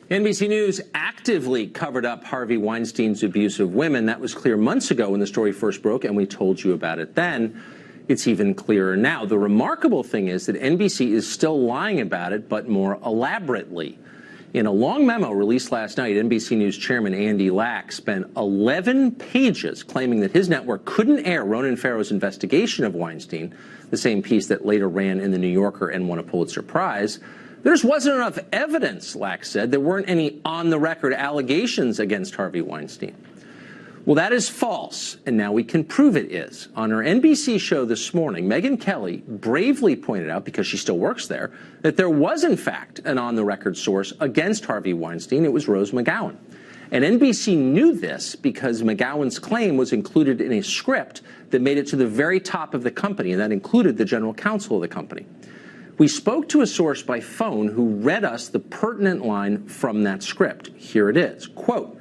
NBC News actively covered up Harvey Weinstein's abuse of women. That was clear months ago when the story first broke, and we told you about it then. It's even clearer now. The remarkable thing is that NBC is still lying about it, but more elaborately. In a long memo released last night, NBC News chairman Andy Lack spent 11 pages claiming that his network couldn't air Ronan Farrow's investigation of Weinstein, the same piece that later ran in The New Yorker and won a Pulitzer Prize. There just wasn't enough evidence, Lack said. There weren't any on-the-record allegations against Harvey Weinstein. Well, that is false, and now we can prove it is. On her NBC show this morning, Megyn Kelly bravely pointed out, because she still works there, that there was, in fact, an on-the-record source against Harvey Weinstein. It was Rose McGowan. And NBC knew this because McGowan's claim was included in a script that made it to the very top of the company, and that included the general counsel of the company. We spoke to a source by phone who read us the pertinent line from that script. Here it is. Quote,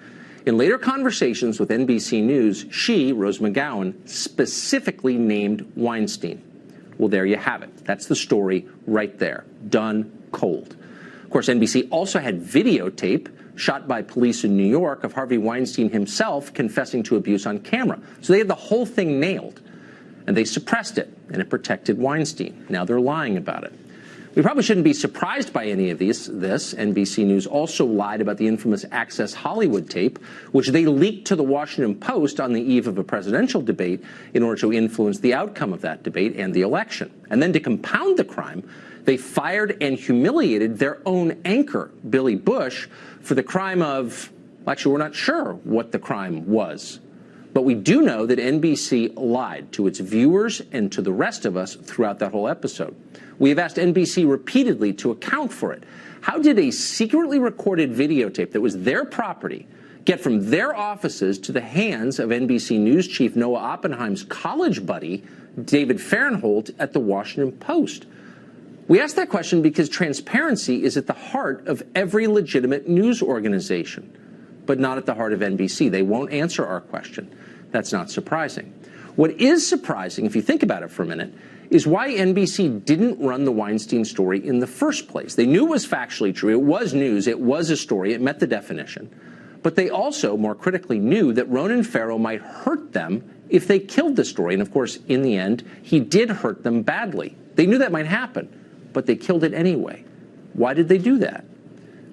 in later conversations with NBC News, she, Rose McGowan, specifically named Weinstein. Well, there you have it. That's the story right there. Done cold. Of course, NBC also had videotape shot by police in New York of Harvey Weinstein himself confessing to abuse on camera. So they had the whole thing nailed. And they suppressed it, and it protected Weinstein. Now they're lying about it. We probably shouldn't be surprised by any of this. NBC News also lied about the infamous Access Hollywood tape, which they leaked to the Washington Post on the eve of a presidential debate in order to influence the outcome of that debate and the election. And then to compound the crime, they fired and humiliated their own anchor, Billy Bush, for the crime of, well, actually, we're not sure what the crime was. But we do know that NBC lied to its viewers and to the rest of us throughout that whole episode. We have asked NBC repeatedly to account for it. How did a secretly recorded videotape that was their property get from their offices to the hands of NBC News chief Noah Oppenheim's college buddy, David Fahrenthold, at the Washington Post? We asked that question because transparency is at the heart of every legitimate news organization, but not at the heart of NBC. They won't answer our question. That's not surprising. What is surprising, if you think about it for a minute, is why NBC didn't run the Weinstein story in the first place. They knew it was factually true. It was news. It was a story. It met the definition. But they also, more critically, knew that Ronan Farrow might hurt them if they killed the story. And, of course, in the end, he did hurt them badly. They knew that might happen, but they killed it anyway. Why did they do that?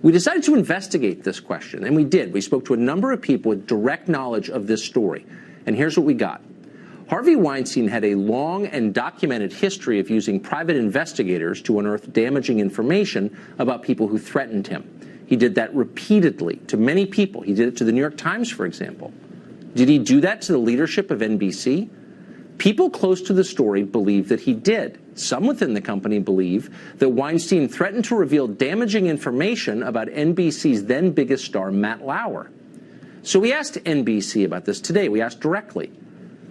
We decided to investigate this question, and we did. We spoke to a number of people with direct knowledge of this story, and here's what we got. Harvey Weinstein had a long and documented history of using private investigators to unearth damaging information about people who threatened him. He did that repeatedly to many people. He did it to the New York Times, for example. Did he do that to the leadership of NBC? People close to the story believe that he did. Some within the company believe that Weinstein threatened to reveal damaging information about NBC's then biggest star, Matt Lauer. So we asked NBC about this today. We asked directly.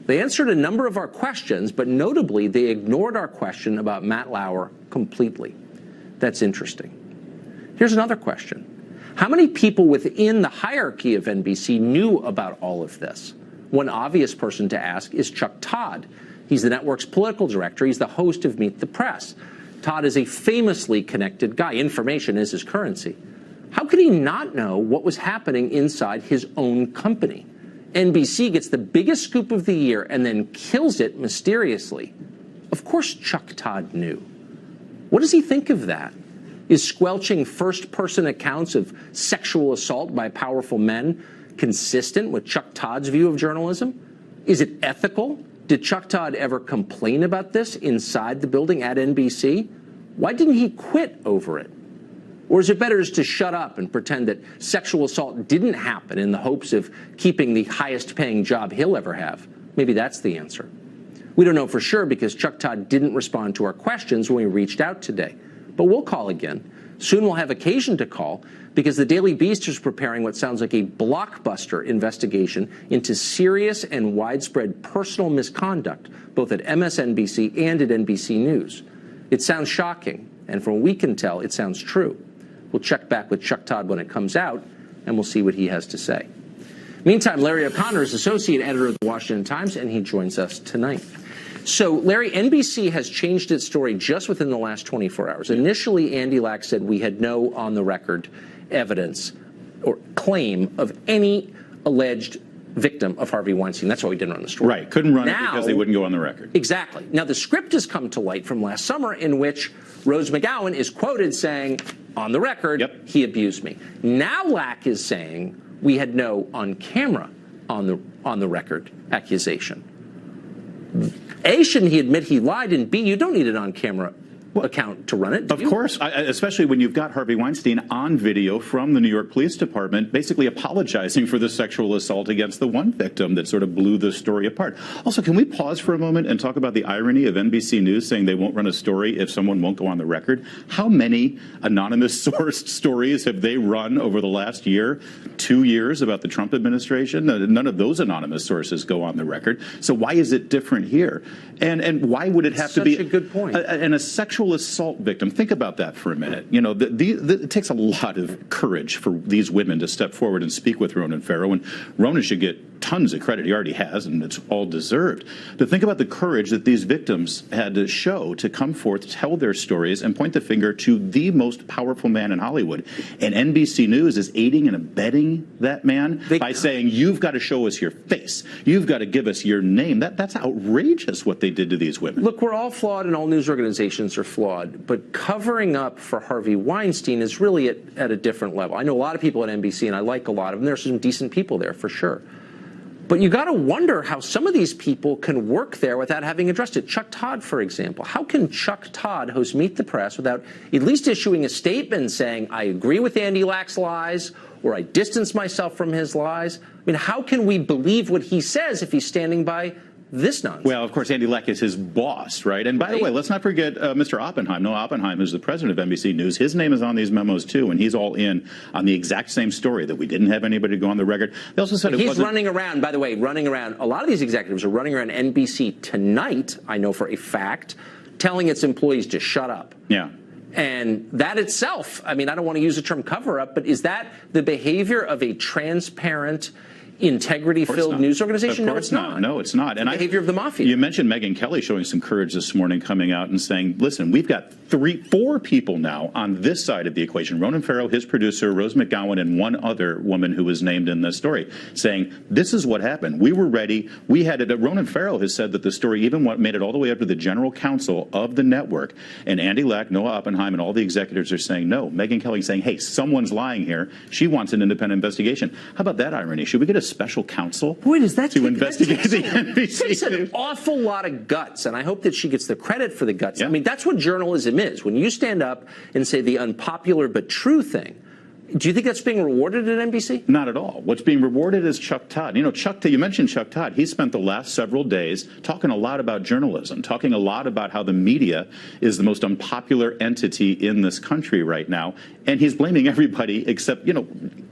They answered a number of our questions, but notably, they ignored our question about Matt Lauer completely. That's interesting. Here's another question. How many people within the hierarchy of NBC knew about all of this? One obvious person to ask is Chuck Todd. He's the network's political director. He's the host of Meet the Press. Todd is a famously connected guy. Information is his currency. How could he not know what was happening inside his own company? NBC gets the biggest scoop of the year and then kills it mysteriously. Of course Chuck Todd knew. What does he think of that? Is squelching first-person accounts of sexual assault by powerful men consistent with Chuck Todd's view of journalism? Is it ethical? Did Chuck Todd ever complain about this inside the building at NBC? Why didn't he quit over it? Or is it better just to shut up and pretend that sexual assault didn't happen in the hopes of keeping the highest paying job he'll ever have? Maybe that's the answer. We don't know for sure because Chuck Todd didn't respond to our questions when we reached out today. But we'll call again. Soon we'll have occasion to call because the Daily Beast is preparing what sounds like a blockbuster investigation into serious and widespread personal misconduct, both at MSNBC and at NBC News. It sounds shocking, and from what we can tell, it sounds true. We'll check back with Chuck Todd when it comes out, and we'll see what he has to say. Meantime, Larry O'Connor is associate editor of the Washington Times, and he joins us tonight. So, Larry, NBC has changed its story just within the last 24 hours. Initially, Andy Lack said we had no on-the-record evidence or claim of any alleged victim of Harvey Weinstein. That's why we didn't run the story. Right. Couldn't run it because they wouldn't go on the record. Exactly. Now, the script has come to light from last summer in which Rose McGowan is quoted saying, on the record, yep, he abused me. Now Lack is saying we had no on-camera, on the record accusation. A, shouldn't he admit he lied? And B, you don't need an on-camera account to run it. Of course, especially when you've got Harvey Weinstein on video from the New York Police Department basically apologizing for the sexual assault against the one victim that sort of blew the story apart. Also, can we pause for a moment and talk about the irony of NBC News saying they won't run a story if someone won't go on the record? How many anonymous sourced stories have they run over the last year, 2 years about the Trump administration? None of those anonymous sources go on the record. So why is it different here? And why would it have to be such a good point? And a sexual assault victim, think about that for a minute. You know, it takes a lot of courage for these women to step forward and speak with Ronan Farrow, and Ronan should get tons of credit. He already has, and it's all deserved. But think about the courage that these victims had to show to come forth, tell their stories, and point the finger to the most powerful man in Hollywood. And NBC News is aiding and abetting that man by saying, you've got to show us your face. You've got to give us your name. That's outrageous what they did to these women. Look, we're all flawed and all news organizations are flawed, but covering up for Harvey Weinstein is really at a different level. I know a lot of people at NBC, and I like a lot of them. There's some decent people there for sure. But you got to wonder how some of these people can work there without having addressed it. Chuck Todd, for example. How can Chuck Todd host Meet the Press without at least issuing a statement saying, I agree with Andy Lack's lies, or I distance myself from his lies? I mean, how can we believe what he says if he's standing by this nonsense? Well, of course, Andy Lack is his boss, right? And by the way, let's not forget Mr. Oppenheim. Noah Oppenheim is the president of NBC News. His name is on these memos, too, and he's all in on the exact same story, that we didn't have anybody go on the record. They also said he's running around, by the way, running around. A lot of these executives are running around NBC Tonight, I know for a fact, telling its employees to shut up. Yeah. And that itself, I mean, I don't want to use the term cover-up, but is that the behavior of a transparent, integrity-filled news organization? No, it's not. No, it's not. And the behavior of the mafia. You mentioned Megyn Kelly showing some courage this morning, coming out and saying, listen, we've got 4 people now on this side of the equation. Ronan Farrow, his producer, Rose McGowan, and one other woman who was named in this story, saying, this is what happened. We were ready. We had it. Ronan Farrow has said that the story even made it all the way up to the general counsel of the network. And Andy Lack, Noah Oppenheim, and all the executives are saying, no. Megyn Kelly saying, hey, someone's lying here. She wants an independent investigation. How about that irony? Should we get a special counsel to investigate the NBC? It's an awful lot of guts, and I hope that she gets the credit for the guts. Yeah. I mean, that's what journalism is. When you stand up and say the unpopular but true thing, do you think that's being rewarded at NBC? Not at all. What's being rewarded is Chuck Todd. You know, you mentioned Chuck Todd. He spent the last several days talking a lot about journalism, talking a lot about how the media is the most unpopular entity in this country right now. And he's blaming everybody except, you know,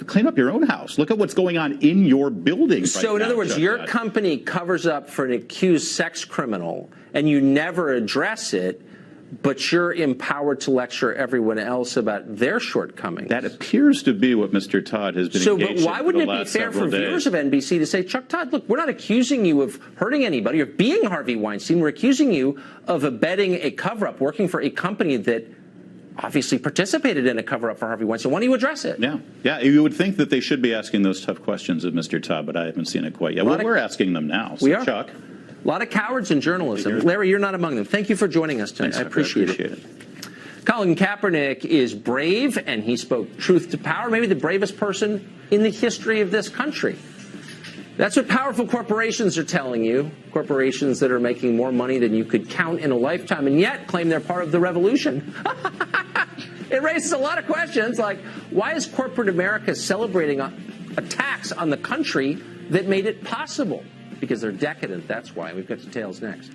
clean up your own house. Look at what's going on in your building. So in other words, your company covers up for an accused sex criminal and you never address it, but you're empowered to lecture everyone else about their shortcomings. That appears to be what Mr. Todd has been engaged in. But why wouldn't it be fair for viewers of NBC to say, Chuck Todd, look, we're not accusing you of hurting anybody or being Harvey Weinstein. We're accusing you of abetting a cover-up, working for a company that obviously participated in a cover-up for Harvey Weinstein. Why don't you address it? Yeah. Yeah, you would think that they should be asking those tough questions of Mr. Todd, but I haven't seen it quite yet. Well, we're asking them now. So, we are. Chuck. A lot of cowards in journalism. Larry, you're not among them. Thank you for joining us tonight. Thanks, I appreciate it. Colin Kaepernick is brave, and he spoke truth to power, maybe the bravest person in the history of this country. That's what powerful corporations are telling you, corporations that are making more money than you could count in a lifetime, and yet claim they're part of the revolution. It raises a lot of questions, like, why is corporate America celebrating a tax on the country that made it possible? Because they're decadent, that's why. We've got details next.